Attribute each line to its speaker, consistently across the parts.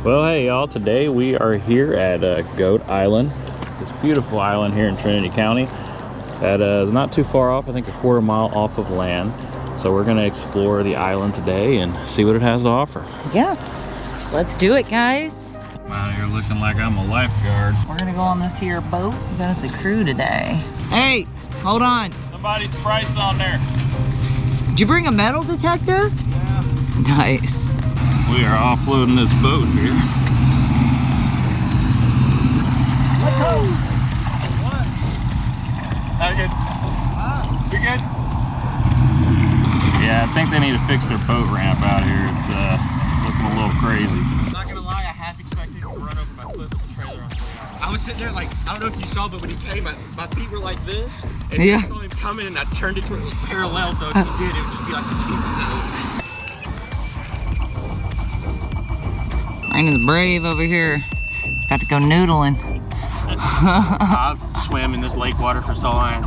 Speaker 1: Well, hey y'all, today we are here at Goat Island, this beautiful island here in Trinity County that is not too far off, I think a quarter mile off of land. So we're gonna explore the island today and see what it has to offer.
Speaker 2: Yeah, let's do it, guys.
Speaker 1: Wow, you're looking like I'm a lifeguard.
Speaker 2: We're gonna go on this here boat. We got us a crew today. Hey, hold on.
Speaker 1: Somebody's Sprite's on there.
Speaker 2: Did you bring a metal detector?
Speaker 1: Yeah.
Speaker 2: Nice.
Speaker 1: We are offloading this boat here.
Speaker 2: Let's go.
Speaker 1: What? How good? You good? Yeah, I think they need to fix their boat ramp out here. It's looking a little crazy.
Speaker 3: I'm not gonna lie, I half expected to run over my foot with the trailer on. I was sitting there like, I don't know if you saw, but when he came, my feet were like this, and
Speaker 2: yeah.
Speaker 3: I saw him coming, and I turned it to parallel, so if he did, it would just be like the teepees.
Speaker 2: Raina's brave over here. It's about to go noodling.
Speaker 3: I've swam in this lake water for so long.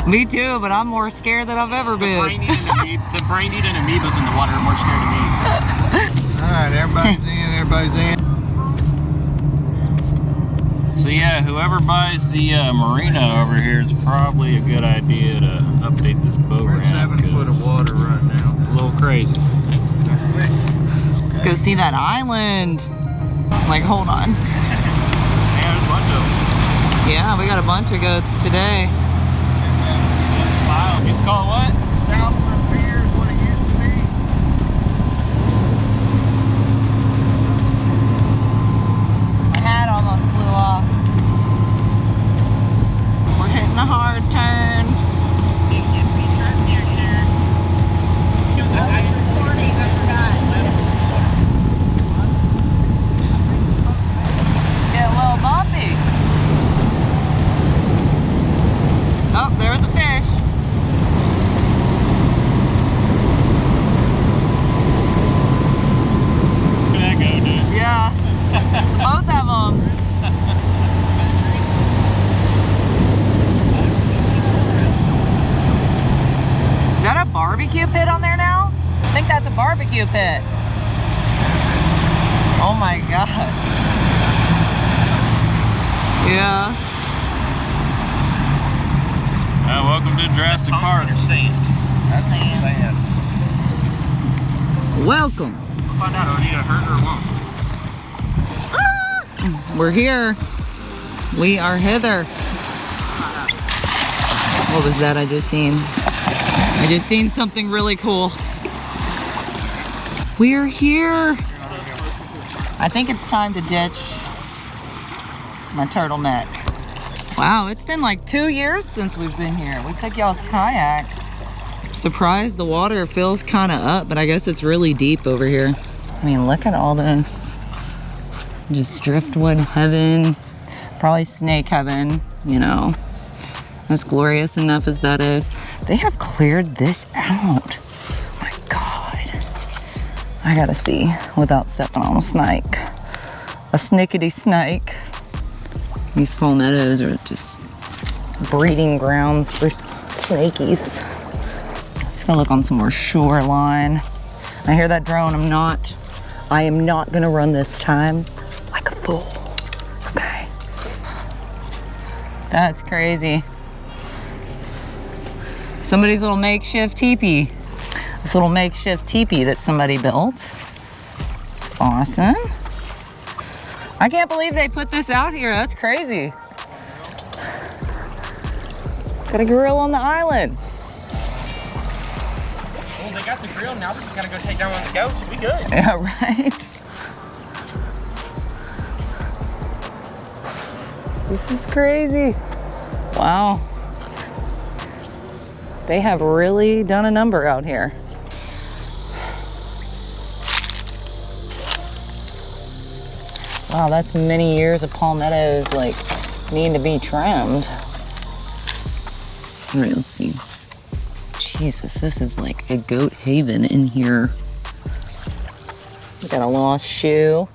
Speaker 2: Me too, but I'm more scared than I've ever been.
Speaker 3: The brain-eating amoebas in the water are more scared of me.
Speaker 4: Alright, everybody's in.
Speaker 1: So yeah, whoever buys the marina over here, it's probably a good idea to update this boat
Speaker 4: We're in
Speaker 1: ramp.
Speaker 4: 7 foot of water right now.
Speaker 1: A little crazy.
Speaker 2: Let's go see that island. Like, hold on.
Speaker 3: Yeah, there's a bunch of them.
Speaker 2: Yeah, we got a bunch of goats today.
Speaker 3: Wow. It's called what?
Speaker 4: Southland Pier is what it used to be.
Speaker 2: My hat almost flew off. We're hitting a hard turn. Get a little bumpy. Oh, there's a fish.
Speaker 1: Look at that go, dude.
Speaker 2: Yeah, both of them. Is that a barbecue pit on there now? I think that's a barbecue pit. Oh my God. Yeah.
Speaker 1: Welcome to Jurassic Park.
Speaker 3: That's sand.
Speaker 2: Welcome.
Speaker 3: We'll find out, are you gonna hurt or won't?
Speaker 2: We're here. We are hither. What was that I just seen? I just seen something really cool. We are here. I think it's time to ditch my turtleneck. Wow, it's been like 2 years since we've been here. We took y'all's kayaks. Surprised the water feels kind of up, but I guess it's really deep over here. I mean, look at all this. Just driftwood heaven, probably snake heaven, you know. As glorious enough as that is. They have cleared this out. Oh my God. I gotta see without stepping on a snake. A snickety snake. These palmettos are just breeding grounds for snakies. Let's go look on some more shoreline. I hear that drone. I am not gonna run this time like a fool. Okay. That's crazy. Somebody's little makeshift teepee. This little makeshift teepee that somebody built. It's awesome. I can't believe they put this out here. That's crazy. Got a grill on the island.
Speaker 3: Well, they got the grill, now we just gotta go take down one of the goats. Should be good.
Speaker 2: Yeah, right. This is crazy. Wow. They have really done a number out here. Wow, that's many years of palmettos like needing to be trimmed. All right, let's see. Jesus, this is like a goat haven in here. We got a lost shoe.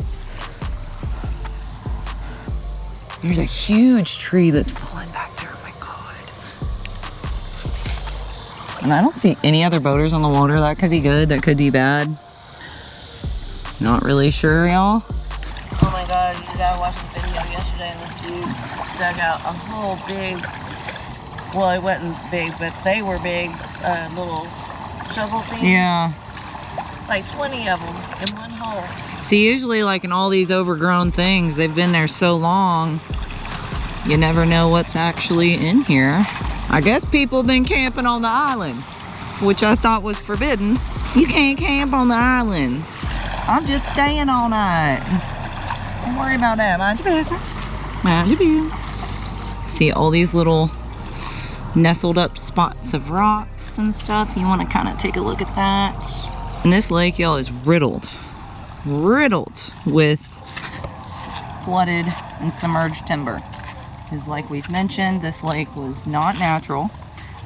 Speaker 2: There's a huge tree that's fallen back there, oh my God. And I don't see any other boaters on the water. That could be good, that could be bad. Not really sure, y'all.
Speaker 5: Oh my god, you gotta watch the video yesterday and this dude dug out a whole big, well it wasn't big, but they were big, little shovel things.
Speaker 2: Yeah.
Speaker 5: Like 20 of them in one hole.
Speaker 2: See, usually like in all these overgrown things, they've been there so long, you never know what's actually in here. I guess people have been camping on the island, which I thought was forbidden. You can't camp on the island. I'm just staying all night. Don't worry about that. Mind your business. Mind your business. See all these little nestled up spots of rocks and stuff. You want to kind of take a look at that. And this lake, y'all, is riddled with flooded and submerged timber. Because like we've mentioned, this lake was not natural.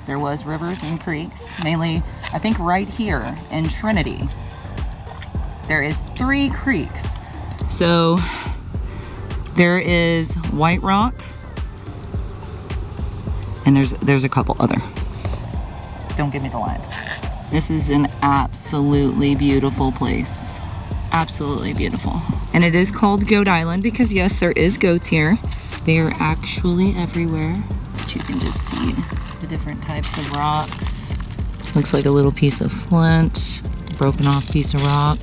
Speaker 2: There was rivers and creeks, mainly, I think right here in Trinity. There is 3 creeks. So there is White Rock, and there's a couple other. Don't give me the line. This is an absolutely beautiful place. Absolutely beautiful. And it is called Goat Island because yes, there is goats here. They are actually everywhere. But you can just see the different types of rocks. Looks like a little piece of flint, broken off piece of rock.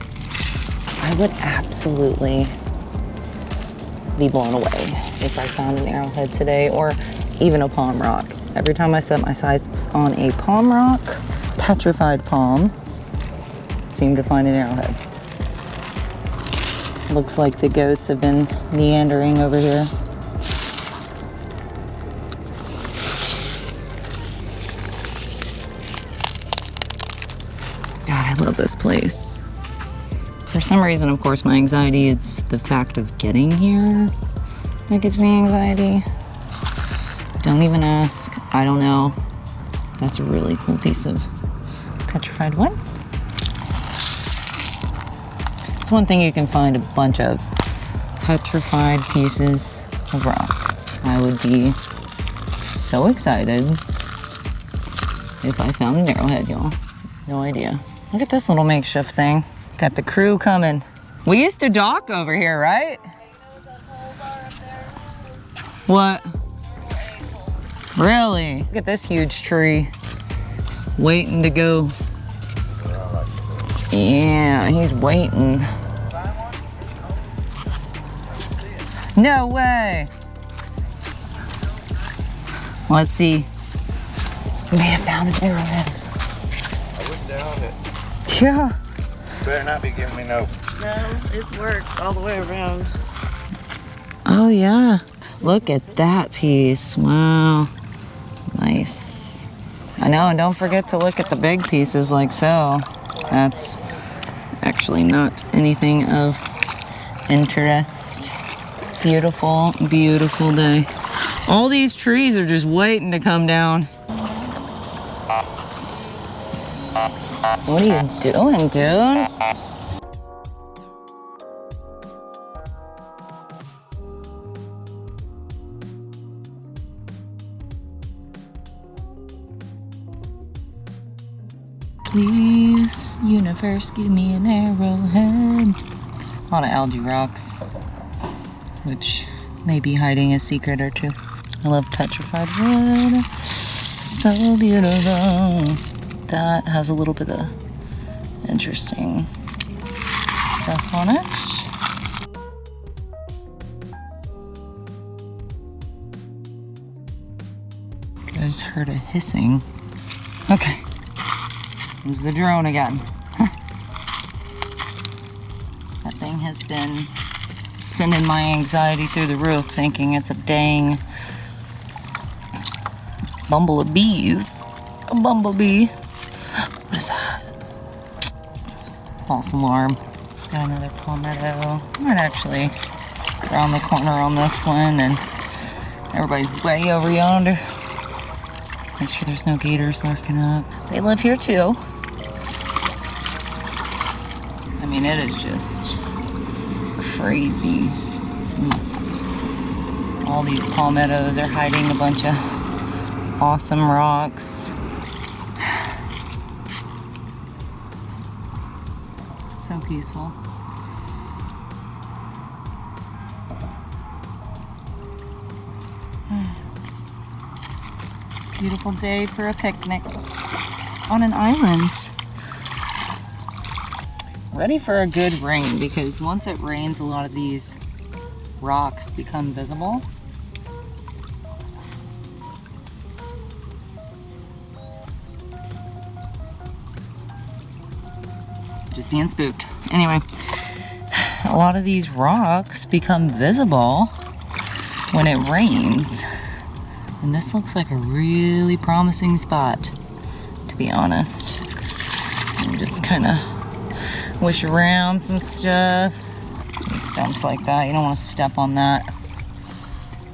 Speaker 2: I would absolutely be blown away if I found an arrowhead today or even a palm rock. Every time I set my sights on a palm rock, petrified palm, seem to find an arrowhead. Looks like the goats have been meandering over here. God, I love this place. For some reason, of course, my anxiety, it's the fact of getting here that gives me anxiety. Don't even ask. I don't know. That's a really cool piece of petrified wood. It's one thing you can find a bunch of petrified pieces of rock. I would be so excited if I found an arrowhead, y'all. No idea. Look at this little makeshift thing. Got the crew coming. We used to dock over here, right? What? Really? Look at this huge tree. Waiting to go. Yeah, he's waiting. No way. Let's see. We may have found an arrowhead.
Speaker 4: I wouldn't doubt it.
Speaker 2: Yeah.
Speaker 4: You better not be giving me no.
Speaker 5: No, it's worked all the way around.
Speaker 2: Oh yeah. Look at that piece. Wow. Nice. I know, and don't forget to look at the big pieces like so. That's actually not anything of interest. Beautiful, beautiful day. All these trees are just waiting to come down. What are you doing, dude? Please, universe, give me an arrowhead. A lot of algae rocks, which may be hiding a secret or two. I love petrified wood. So beautiful. That has a little bit of interesting stuff on it. I just heard a hissing. Okay. There's the drone again. That thing has been sending my anxiety through the roof, thinking it's a dang bumble of bees. A bumblebee. What is that? False alarm. Got another palmetto. I might actually round the corner on this one, and everybody's way over yonder. Make sure there's no gators lurking up. They live here too. I mean, it is just crazy. All these palmettos are hiding a bunch of awesome rocks. So peaceful. Beautiful day for a picnic on an island. Ready for a good rain, because once it rains, a lot of these rocks become visible. Just being spooked. Anyway, a lot of these rocks become visible when it rains. And this looks like a really promising spot, to be honest. And just kind of wish around some stuff. Some stumps like that, you don't want to step on that.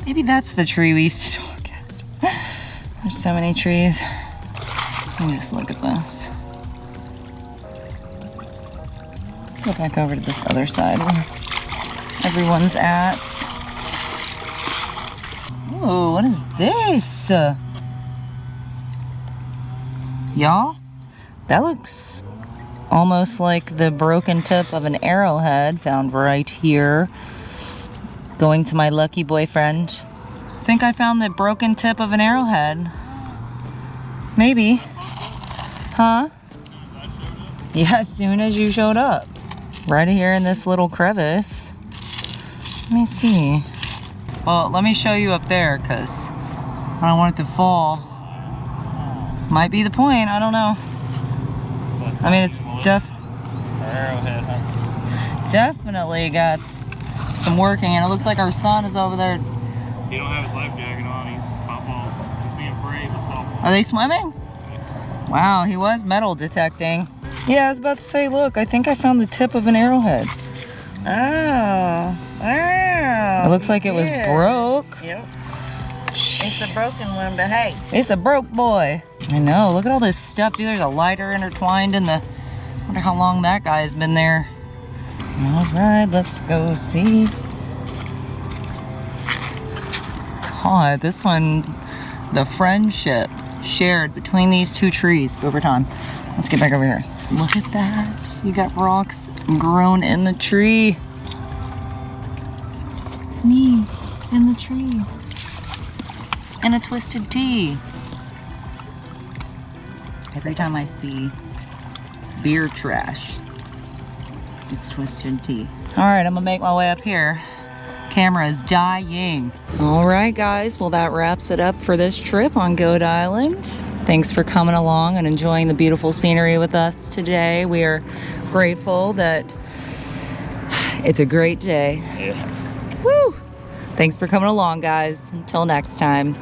Speaker 2: Maybe that's the tree we used to talk at. There's so many trees. Let me just look at this. Go back over to this other side where everyone's at. Ooh, what is this? Y'all, that looks almost like the broken tip of an arrowhead found right here. Going to my lucky boyfriend. I think I found the broken tip of an arrowhead. Maybe. Huh? Yeah, as soon as you showed up. Right here in this little crevice. Let me see. Well, let me show you up there, because I don't want it to fall. Might be the point, I don't know. I mean, it's
Speaker 1: Arrowhead, huh?
Speaker 2: definitely got some working, and it looks like our son is over there.
Speaker 1: He don't have his life jacket on. He's being brave with pop.
Speaker 2: Are they swimming? Wow, he was metal detecting. Yeah, I was about to say, look, I think I found the tip of an arrowhead.
Speaker 5: Oh.
Speaker 2: It looks like it was broke.
Speaker 5: Yep. It's a broken one, but hey.
Speaker 2: It's a broke boy. I know, look at all this stuff. Dude, there's a lighter intertwined in the... Wonder how long that guy's been there. All right, let's go see. God, this one, the friendship shared between these two trees over time. Let's get back over here. Look at that. You got rocks grown in the tree. It's me in the tree. And a twisted tea. Every time I see beer trash, it's twisted tea. All right, I'm gonna make my way up here. Camera is dying. All right, guys. Well, that wraps it up for this trip on Goat Island. Thanks for coming along and enjoying the beautiful scenery with us today. We are grateful that it's a great day.
Speaker 1: Yeah.
Speaker 2: Woo! Thanks for coming along, guys. Until next time.